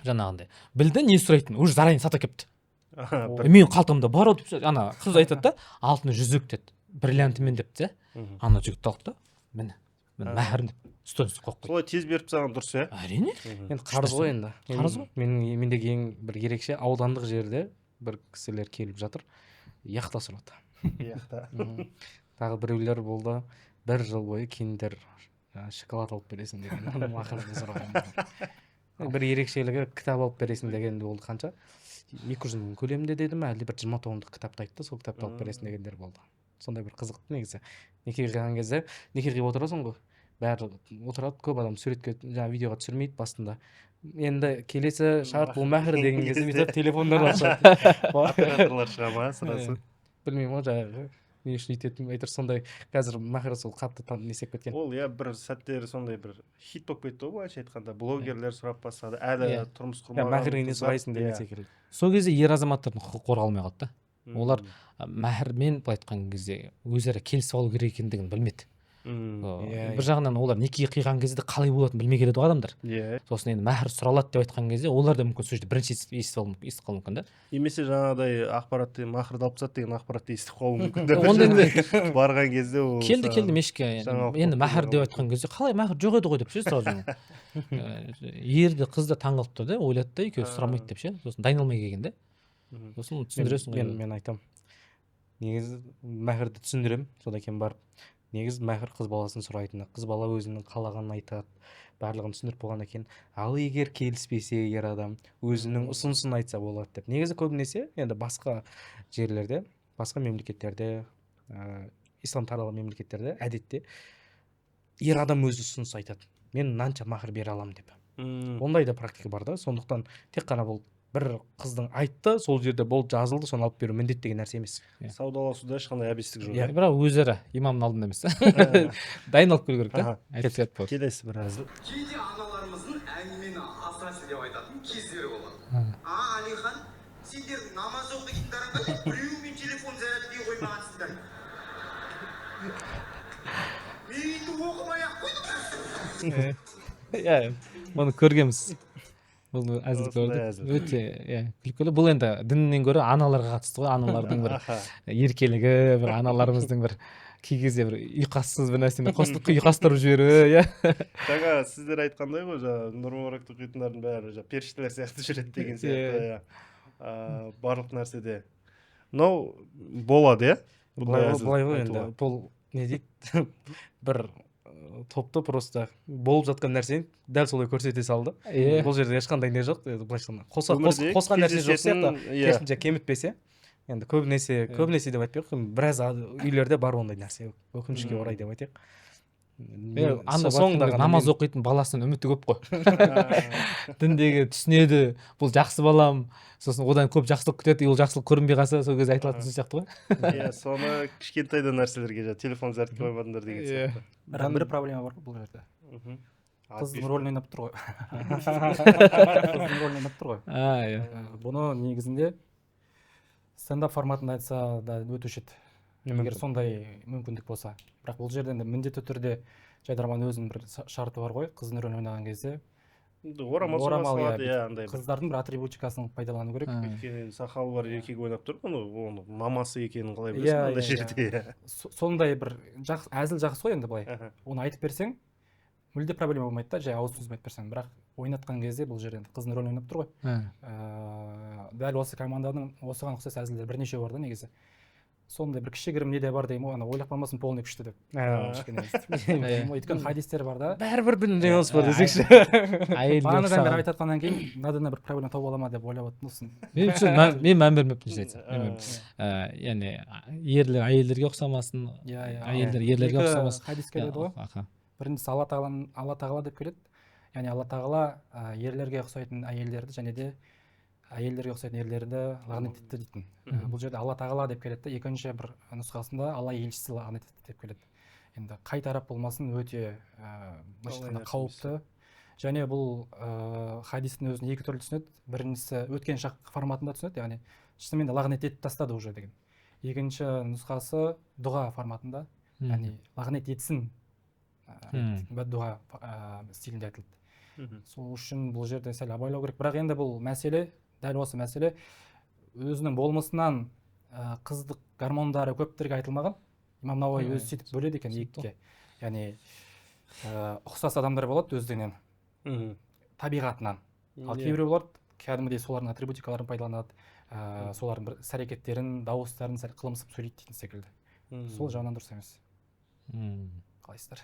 жаңағындай, білді не сұрайтын, уже заранее сата кепті. Мен қалтамда бар ау деп, ана қыз айтады да, алтыны жүзік деді, бриллиантымен депті. Ана жігітті алды да, міне мәһірін деп столына қойып қойды. Солай тез беріп тастаған дұрыс, иә? Әрине. Енді қарыз ғой енді. Қарыз ғой. Мендегі ең бір ерекше аудандық жерде бір кісілер келіп жатыр, яхта сұрады. Яхта. Тағы біреулер болды, 1 жыл бойы киндер шоколад алып бересің деген. Ақырында сұраған. Бір ерекшелігі кітап алып бересің дегенде болды қанша? 200 мың көлемінде деді ме, әлде бір 20 томдық кітапты айтты, сол кітапты алып бересің дегендер болды. Сондай бір қызықты негізі. Некеге қиған кезде, некеге отырасың ғой, бәрі отырады, көп адам суретке, жаңа видеоға түсірмейді басында. Енді келесі шарт бұл мәһір деген кезде бүйтіп телефондар ашады. Операторлар шыға ма сразу? Білмеймін ғой, жаңағы не үшін өйтетінін айтыр, сондай қазір мәһір сол қатты несеп кеткен. Ол иә, бір сәттері сондай бір хит болып кетті ғой, былайша айтқанда. Блогерлер сұрап бастады, әлі тұрмыс құрмаған. Мәһіріңе не сұрайсың деген секілді. Сол кезде ер азаматтардың құқығы қорғалмай қалды да. Олар мәһірмен былай айтқан кезде өзара келісіп алу керек екендігін білмеді. Бір жағынан олар некеге қиған кезде қалай болатынын білмей келеді ғой адамдар. Иә. Сосын енді мәһір сұралады деп айтқан кезде олар да мүмкін сол жерде бірінші естіп қалуы мүмкін да. Немесе жаңағыдай ақпаратты махрды алып тастады деген ақпаратты естіп қалуы мүмкін. Ондай барған кезде ол келді мешке, енді мәһір деп айтқан кезде қалай мәһір жоқ еді ғой деп ше сразу. Ерді қызды таңғалып тұр да, ойлады да екеуі сұрамайды деп ше. Сосын дайындалмай келген да. Сосын түсіндіресің ғой. Мен айтамын. Негізі мәһірді түсіндіремін, содан кейін барып негізі мәһір қыз баласын сұрайтыны, қыз бала өзінің қалағанын айтады, барлығын түсіндіріп болғаннан кейін, ал егер келіспесе ер адам өзінің ұсынысын айтса болады деп. Негізі көбінесе енді басқа жерлерде, басқа мемлекеттерде, ислам таралған мемлекеттерде әдетте ер адам өзі ұсыныс айтады. Мен мынанша мәһір бере аламын деп. Ондай да практика бар да, сондықтан тек қана бұл бір қыздың айтты, сол жерде болды жазылды, соны алып беру міндет деген нәрсе емес. Саудаласуда ешқандай әбестік жоқ. Бірақ өзара имамның алдында емес. Дайындалып келу керек та. Келесі бір әзіл. Кейде аналарымыздың әңгімені асырасы деп айтатын кездері болады. Алихан, сендер намаз оқитындарыңға біреумен телефон зарядкаға қоймағансыңдар. Мен оқымай-ақ қойдым. Иә, оны көргенбіз. Бұл әзіл көрдік. Өте күлкілі. Бұл енді діннен гөрі аналарға қатысты ғой. Аналардың бір еркелігі, бір аналарымыздың бір кей кезде бір ұйқассыз бір нәрсені ұйқастырып жіберуі, иә. Жаңа сіздер айтқандай ғой, нұр мүбәрәкті оқитындардың бәрі періштелер сияқты жүреді деген сияқты. Барлық нәрседе. Мынау болады, иә? Былай ғой енді. Бұл не дейді? Бір топты просто болып жатқан нәрсені дәл солай көрсете салды. Бұл жерде ешқандай не жоқ. Қосқан нәрсе жоқ сияқты, керісінше кемітпесе. Енді көбінесе деп айтпайық, біраз үйлерде бар ондай нәрсе. Өкінішке орай деп айтайық. Намаз оқитын баласының үміті көп қой. Діндегі түсінеді, бұл жақсы балам, сосын одан көп жақсылық күтеді, ол жақсылық көрінбей қалса, сол кезде айтылатын сөз сияқты ғой. Иә, соны кішкентайда нәрселерге телефон зарядка қоймадыңдар деген сияқты. Бірақ бір проблема бар бұл жерде. Қыздың рөлін ойнап тұр ғой. Қыздың рөлін ойнап тұр ғой. Бұны негізінде стендап форматында айтса да өтуші еді. Егер сондай мүмкіндік болса. Бірақ бұл жерде міндетті түрде жайдарман өзінің бір шарты бар ғой, қыздың рөлін ойнаған кезде. Орамал қыздардың бір атрибутикасын пайдалану керек. Өйткені сақалы бар еркек ойнап тұр, оны мамасы екенін қалай білесің ондай жерде. Сондай бір әзіл жақсы ғой енді былай. Оны айтып берсең, мүлде проблема болмайды да, жай ауыз сөзбен айтып берсең. Бірақ ойнатқан кезде бұл жерде қыздың рөлін ойнап тұр ғой. Дәл осы команданың осыған ұқсас әзілдер бірнеше бар да негізі. Сондай бір кішігірім неде бар деймін ғой, ана ойлап қалмасын полный күшті деп. Өйткені хадистер бар да. Бәрібір бір нюанс бар десекші. Бағанадан бері айтатқаннан кейін мынадан бір проблема тауып ала ма деп ойлап отырмын. Мен мән бермеппін айтсам. Яғни ерлер әйелдерге ұқсамасын, әйелдер ерлерге ұқсамасын. Хадис келеді ғой. біріншісі алла тағала деп келеді, яғни алла тағала ерлерге ұқсайтын әйелдерді және де әйелдерге ұқсайтын ерлерді лағнет етті дейтін. Бұл жерде алла тағала деп келеді, екінші бір нұсқасында алла елшісі лағнет етті деп келеді. Енді қай тарап болмасын өте былайша айтқанда қауіпті. Және бұл хадистің өзін екі түрлі түсінеді. Біріншісі өткен шақ форматында түсінеді, яғни шынымен де лағнет етіп тастады уже деген. Екінші нұсқасы дұға форматында, яғни лағнет етсін бәддұға стилінде айтылды. Сол үшін бұл жерде сәл абайлау керек. Бірақ енді бұл мәселе, дәл осы мәселе өзінің болмысынан қыздық гормондары көптерге айтылмаған. Имам Науаи өзі сөйтіп бөледі екен екіге. Яғни ұқсас адамдар болады өздігінен, табиғатынан. Ал кейбіреу болады, кәдімгідей солардың атрибутикаларын пайдаланады, солардың бір іс-әрекеттерін, дауыстарын сәл қылымсып сөйлейді дейтін секілді. Сол жағынан дұрыс емес. Қалайсыздар?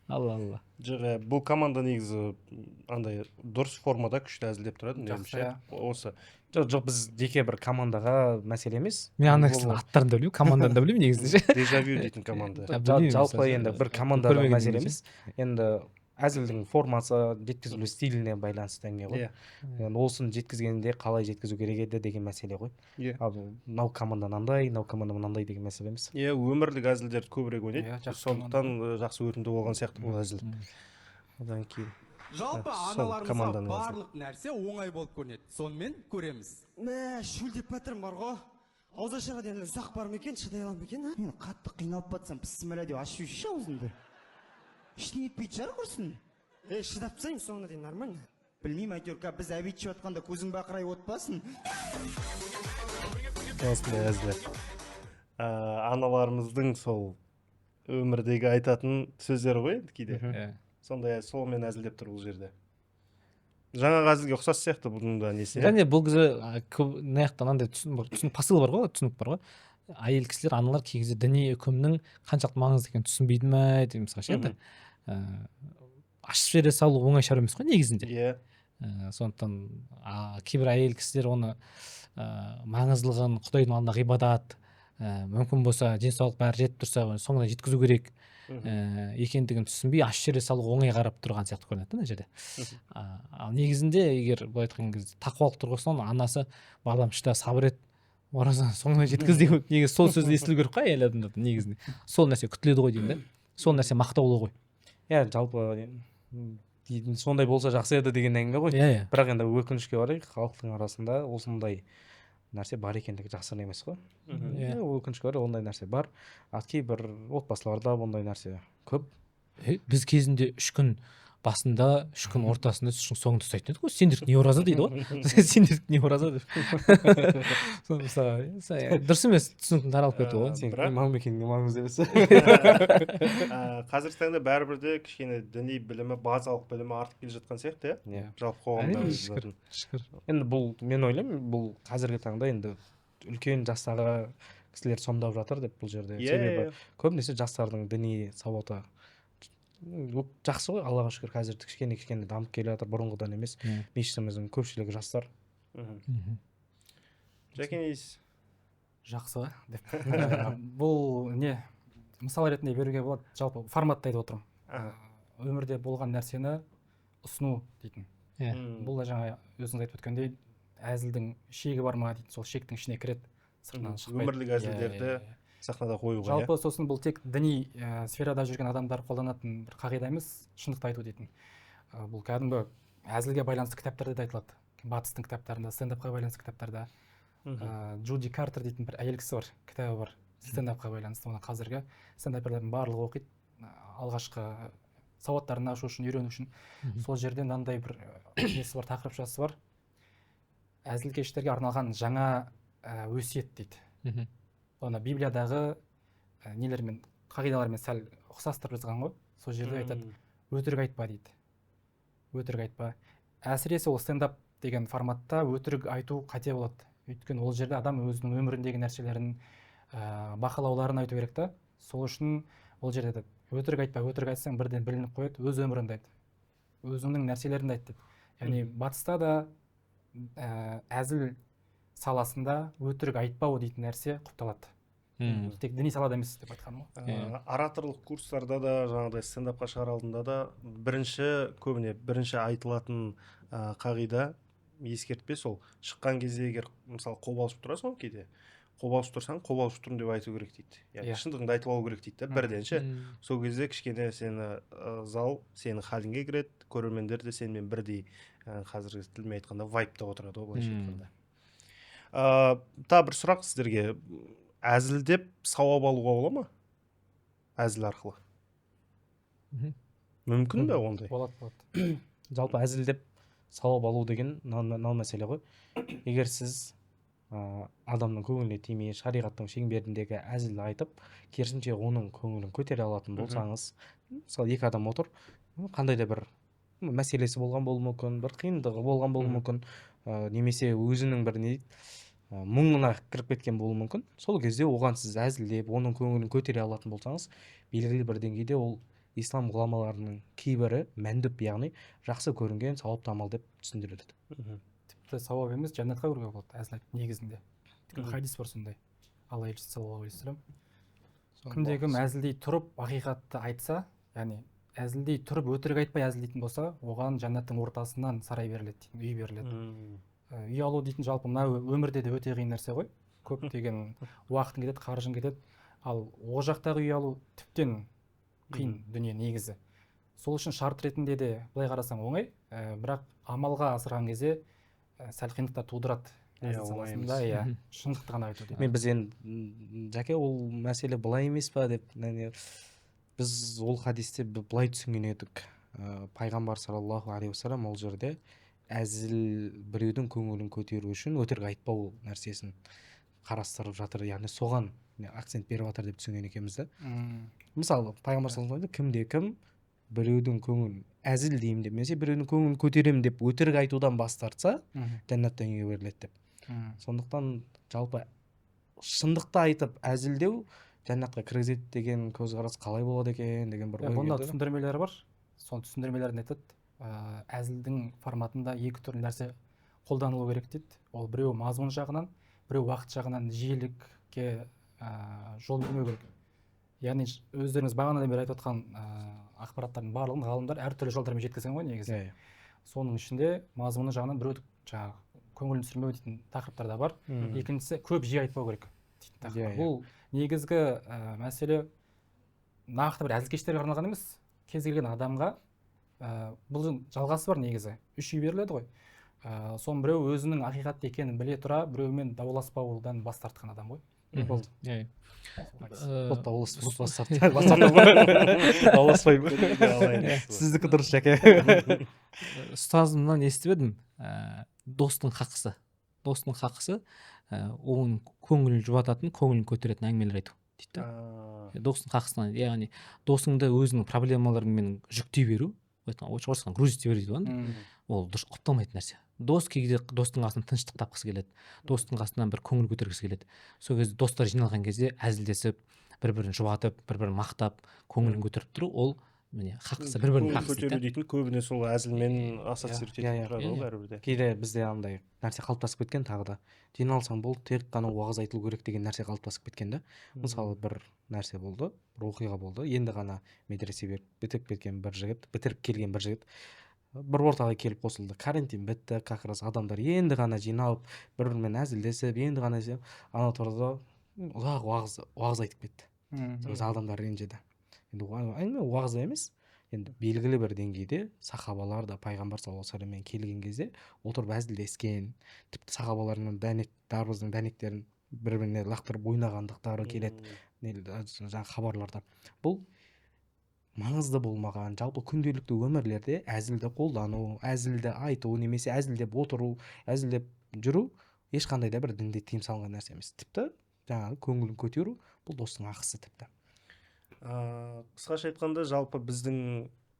Алла. Бұл команда негізі андай дұрыс формада күшті әзілдеп тұрады. Жақсы. Осы. Жоқ, біз жеке бір командаға мәселе емес. Мен ана кісінің аттарын да білемін, команданы да білемін негізінде. Дежавю дейтін команда. Жалпы енді бір командаға мәселе емес. Енді әзілдің формасы, жеткізілу стиліне байланысты әңгіме ғой. Енді осын жеткізгенде қалай жеткізу керек еді деген мәселе ғой. Ал мынау команда мынандай, мынау команда мынандай деген мәселе емес. Өмірлік әзілдерді көбірек ойнайды. Сондықтан жақсы өртімді болған сияқты бұл әзіл. Одан кейін жалпы аналарымызға барлық нәрсе оңай болып көрінеді. Сонымен көреміз. Мә, шөлдеп бәтірім бар ғой. Ауызашарға дейін ұзақ бар ма екен, шыдай алам ба екен? Мен қатты қиналып батсам, піссімәлі деп ашу үші аузыңды. Ештеңе етпейді жар көрсін. Шыдап тасайын, соңына дейін нормально. Білмеймін, әйтеуір біз әбет жеп жатқанда көзің бақырай отпасын. осындай әзілер. Аналарымыздың сол өмірдегі айтатын сөздері ғой енді кейде. Сондай солмен әзілдеп тұр бұл жерде. Жаңа әзілге ұқсас сияқты бұның да несі. Және бұл кісі мына жақта мынандай посыл бар ғой, түсінік бар ғой. Әйел кісілер, аналар кей кезде діни үкімнің қаншалықты маңызды екенін түсінбейді ме деген мысалға ше енді. Ашып жібере салу оңай шаруа емес қой негізінде. Сондықтан кейбір әйел кісілер оны маңыздылығын, Құдайдың алдында ғибадат, мүмкін болса денсаулық бәрі жетіп тұрса соңына жеткізу керек екендігін түсінбей ашып жібере салу оңай қарап тұрған сияқты көрінеді мына жерде. Ал негізінде егер былай айтқан кезде тақуалық тұрғысынан анасы балам шыда сабыр ет, оразаны соңына жеткіз деген негізі сол сөзді естілу керек қой әйел адамдардан негізінде. Сол нәрсе күтіледі ғой деймін да. Сол нәрсе мақтаулы ғой. Жалпы сондай болса жақсы еді деген әңгіме ғой. Бірақ енді өкінішке орай халықтың арасында осындай нәрсе бар екендігі жасырын емес қой. Өкінішке орай ондай нәрсе бар. Кейбір отбасыларда ондай нәрсе көп. Біз кезінде 3 күн басында, 3 күн ортасында, 3 күн соңында ұстайтын едік қой. Сендердікі не ораза дейді ғой. Сендердікі не ораза деп. Дұрыс емес, түсініктің таралып кетті ғой. Сен имам екенің маңызды емес. Қазіргі таңда бәрібір де кішкене діни білімі, базалық білімі артып келе жатқан сияқты, жалпы қоғамда. Енді бұл мен ойлаймын, бұл қазіргі таңда енді үлкен жастағы кісілер сомдап жатыр деп бұл жерде. Себебі көбінесе жастардың діни сауаты жақсы ғой, Аллаға шүкір қазір кішкене дамып келе жатыр, бұрынғыдан емес. Мешітіміздің көпшілігі жастар. Жәкенейіз жақсы деп. Бұл не мысал ретінде беруге болады, жалпы форматта айтып отырмын. Өмірде болған нәрсені ұсыну дейтін. Бұл да жаңа өзіңіз айтып өткендей әзілдің шегі бар ма дейтін, сол шектің ішіне кіреді, сыртынан шықпайды. Өмірлік әзілдерді сахнада қоюға. Жалпы сосын бұл тек діни сферада жүрген адамдар қолданатын бір қағида емес, шындықты айту дейтін. Бұл кәдімгі әзілге байланысты кітаптарда да айтылады. Батыстың кітаптарында, стендапқа байланысты кітаптарда. Джуди Картер дейтін бір әйел кісі бар, кітабы бар, стендапқа байланысты. Оны қазіргі стендаперлердің барлығы оқиды. Алғашқы сауаттарын ашу үшін, үйрену үшін. Сол жерде мынандай бір несі бар, тақырыпшасы бар. Әзілкештерге арналған жаңа өсиет дейді. Оны Библиядағы нелермен, қағидалармен сәл ұқсастырып жазған ғой. Сол жерде айтады, өтірік айтпа дейді. Өтірік айтпа. Әсіресе ол стендап деген форматта өтірік айту қате болады. Өйткені ол жерде адам өзінің өміріндегі нәрселерін бақылауларын айту керек та. Сол үшін ол жерде өтірік айтпа, өтірік айтсаң бірден білініп қояды, өз өміріңді айт. Өзіңнің нәрселеріңді айт дейді. Яғни батыста да әзіл саласында өтірік айтпау дейтін нәрсе құпталады. тек діни салада емес деп айтқаным ғой. Ораторлық курстарда да жаңағыдай стендапқа шығар алдында да бірінші айтылатын қағида ескертпе сол шыққан кезде егер мысалы қобалжып тұрасың ғой кейде қобалжып тұрсаң қобалжып тұрмын деп айту керек дейді, яғни шындығыңды айтып алу керек дейді да бірден ше. Сол кезде кішкене сені зал сенің халіңе кіреді, көрермендер де сенімен бірдей қазіргі тілмен айтқанда вайпта отырады ғой былайша айтқанда. Тағы бір сұрақ сіздерге, әзілдеп сауап алуға бола ма? Әзіл арқылы мүмкін бе ондай? Болады. Жалпы әзілдеп сауап алу деген мынау мәселе ғой. Егер сіз адамның көңіліне тимей шариғаттың шеңберіндегі әзіл айтып, керісінше оның көңілін көтере алатын болсаңыз, мысалы екі адам отыр, қандай да бір мәселесі болған болуы мүмкін, бір қиындығы болған болуы мүмкін, немесе өзінің бір мұңына кіріп кеткен болуы мүмкін. Сол кезде оған сіз әзілдеп, оның көңілін көтере алатын болсаңыз, белгілі бір деңгейде ол ислам ғұламаларының кейбірі мәндүп, яғни жақсы көрінген сауапты амал деп түсіндіреді. Тіпті сауап емес, жәннатқа кіруге болады әзіл айтып негізінде. Хадис бар сондай. Алла елшісі саллаллаху алейхи вассалам. Кімде-кім әзілдей тұрып ақиқатты айтса, яғни әзілдей тұрып өтірік айтпай әзілдейтін болса, оған жәннаттың ортасынан сарай беріледі, үй беріледі. Үй алу дейтін жалпы мына өмірде де өте қиын нәрсе ғой. Көптеген уақытың кетеді, қаржың кетеді. Ал о жақтағы үй алу тіптен қиын дүние негізі. Сол үшін шарт ретінде де былай қарасаң оңай, бірақ амалға асырған кезде сәл қиындықтар тудырады. Шындықты ғана айту дейді. Біз енді жәке ол мәселе былай емес па деп, біз ол хадисте былай түсінген едік. Пайғамбар саллаллаху алейхи уассалам ол жерде әзіл біреудің көңілін көтеру үшін өтірік айтпау нәрсесін қарастырып жатыр, яғни соған акцент беріп жатыр деп түсінген екенбіз да. Мысалы пайғамбар саллаллаху алейхи кімде кім біреудің көңілін әзіл деймін деп, немесе біреудің көңілін көтеремін деп өтірік айтудан бас тартса, жәннаттан үйге беріледі деп. Сондықтан жалпы шындықты айтып әзілдеу жәннатқа кіргізеді деген көзқарас қалай болады екен деген бір ой келді. Бұнда түсіндірмелері бар. Сол түсіндірмелерін айтады. Әзілдің форматында екі түрлі нәрсе қолданылу керек дейді. Ол біреу мазмұн жағынан, біреу уақыт жағынан жиілікке жол бермеу керек. Яғни өздеріңіз бағанадан бері айтып отқан ақпараттардың барлығын ғалымдар әртүрлі жолдармен жеткізген ғой негізі. Соның ішінде мазмұны жағынан біреу жаңағы көңілін түсірмеу дейтін тақырыптар да бар. Екіншісі көп жиі айтпау керек дейтін тақырып. Бұл негізгі мәселе нақты бір әзілкештерге арналған емес, кез келген адамға бұл жалғасы бар негізі. Үш үй беріледі ғой. Соның біреу өзінің ақиқатты екенін біле тұра, біреумен дауласпаудан бас тартқан адам ғой. Болды. Сіздікі дұрыс жәке. Ұстазымнан естіп едім, достың хақысы. Достың хақысы оның көңілін жұбататын, көңілін көтеретін әңгімелер айту дейді. Достың хақысынан, яғни досыңды өзінің проблемаларымен жүктей беру, орысқан грузите беру дейді, ол дұрыс құпталмайтын нәрсе. Дос кейде достың қасынан тыныштық тапқысы келеді, достың қасынан бір көңіл көтергісі келеді. Сол кезде достар жиналған кезде әзілдесіп, бір-бірін жұбатып, бір-бірін мақтап, көңілін көтеріп тұру, ол міне хақысы, бір-бірінің хақысы көтеру дейтін көбіне сол әзілмен ассоциировать етіп тұрады ғой бәрібір. Кейде бізде андай нәрсе қалыптасып кеткен, тағы да жиналсаң болды, тек қана уағыз айтылу керек деген нәрсе қалыптасып кеткен да. Мысалы бір нәрсе болды, бір оқиға болды, енді ғана медресе бітіріп келген бір жігіт бір ортаға келіп қосылды. Карантин бітті, как раз адамдар енді ғана жиналып, бір-бірімен әзілдесіп, енді ғана ана тұрды, ұзақ уағыз айтып кетті. Сол адамдар ренжіді. Енді уағыз емес, енді белгілі бір деңгейде сахабалар да пайғамбар саллаллаху алейхи вассаламмен келген кезде отырып әзілдескен, тіпті сахабаларының дарбыздың дәнектерін бір-біріне лақтырып ойнағандықтары келеді жаңағы хабарларда. Бұл маңызды болмаған, жалпы күнделікті өмірлерде әзілді қолдану, әзілді айту, немесе әзілдеп отыру, әзілдеп жүру ешқандай да бір дінде тыйым салынған нәрсе емес. Тіпті жаңағы көңілін көтеру бұл достың ақысы тіпті. Қысқаша айтқанда жалпы біздің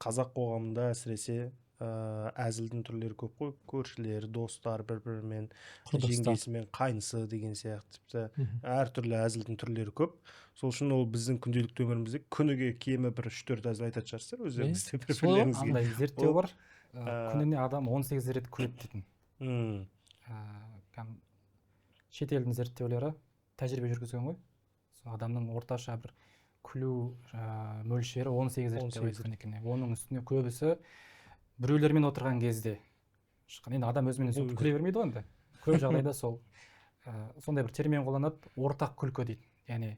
қазақ қоғамында әсіресе әзілдің түрлері көп қой. Көршілер, достар, бір-бірімен, жеңгесімен, қайнысы деген сияқты тіпті әртүрлі әзілдің түрлері көп. Сол үшін ол біздің күнделікті өмірімізде күніге кемі бір 3-4 әзіл айтатын шығарсыздар өздеріңізде бір-бірлеріңізге. Андай зерттеу бар. Күніне адам 18 рет күледі дейтін. Шет елдің зерттеулері тәжірибе жүргізген ғой. сол адамның орташа бір күлу мөлшері 18 рет деп айтқан екен. Оның үстіне көбісі біреулермен отырған кезде шыққан. Енді адам өзімен сөйтіп күле бермейді ғой енді. Көп жағдайда сол сондай бір термин қолданады, ортақ күлкі дейді. Яғни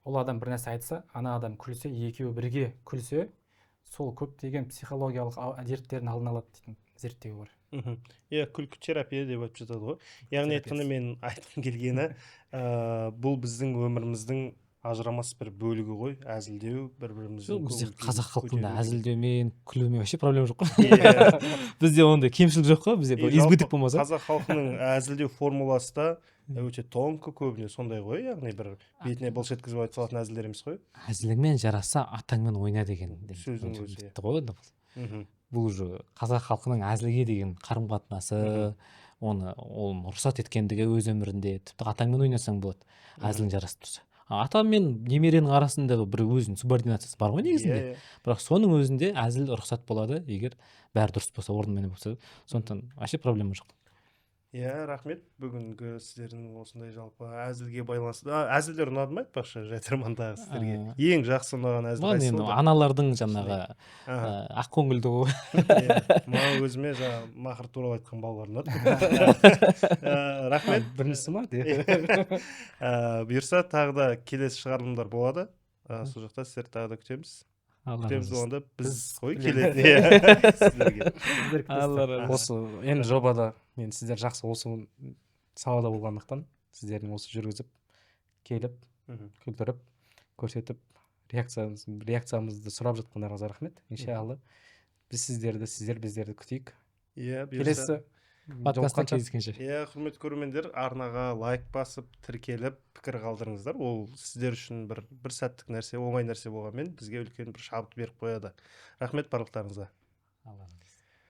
ол адам бір нәрсе айтса, ана адам күлсе, екеуі бірге күлсе, сол көптеген психологиялық дерттердің алдын алады дейтін зерттеу бар. Иә, күлкі терапия деп айтып жатады ғой. Яғни айтқанда мен айтқым келгені, бұл біздің өміріміздің ажырамас бір бөлігі ғой, әзілдеу, бір-біріміздің бізде қазақ халқында әзілдеумен күлумен вообще проблема жоқ қой. Бізде ондай кемшілік жоқ қой, бізде избыток болмаса. Қазақ халқының әзілдеу формуласы да өте тонкі, көбіне сондай ғой, яғни бір бетіне былш еткізіп айтып салатын әзілдер емес қой. Әзіліңмен жараса атаңмен ойна деген сөздің өзі ғой енді. Бұл уже қазақ халқының әзілге деген қарым қатынасы, оны ол рұқсат еткендігі өз өмірінде, тіпті атаңмен ойнасаң болады, әзілің жарасып тұрса. Ата мен немеренің арасында бір өзінің субординациясы бар ғой негізінде. Бірақ соның өзінде әзіл рұқсат болады, егер бәрі дұрыс болса, орнымен болса. Сондықтан вообще проблема жоқ. Иә, рахмет. Бүгінгі сіздердің осындай жалпы әзілге байланысты. Әзілдер ұнады ма айтпақшы, жайдармандағы сіздерге? Ең жақсы ұнаған әзіл қайсысы болды? Аналардың жаңағы ақкөңілді ғой. Маған өзіме мақыр туралы айтқан балалар ұнады. Рахмет. Біріншісі ма? Бұйырса тағы да келесі шығарылымдар болады. Сол жақта сіздерді тағы да күтеміз. Күтеміз болғанда біз қой келетін сіздерге. Осы енді жобада мен сіздер жақсы осы салада болғандықтан сіздердің осы жүргізіп келіп күлдіріп көрсетіп реакциямызды сұрап жатқандарыңызға рахмет. Иншалла біз сіздер біздерді күтейік. Келесі подкастта кездескенше. Иә, құрметті көрермендер, арнаға лайк басып тіркеліп пікір қалдырыңыздар. Ол сіздер үшін бір сәттік нәрсе, оңай нәрсе болғанмен бізге үлкен бір шабыт беріп қояды. Рахмет барлықтарыңызға.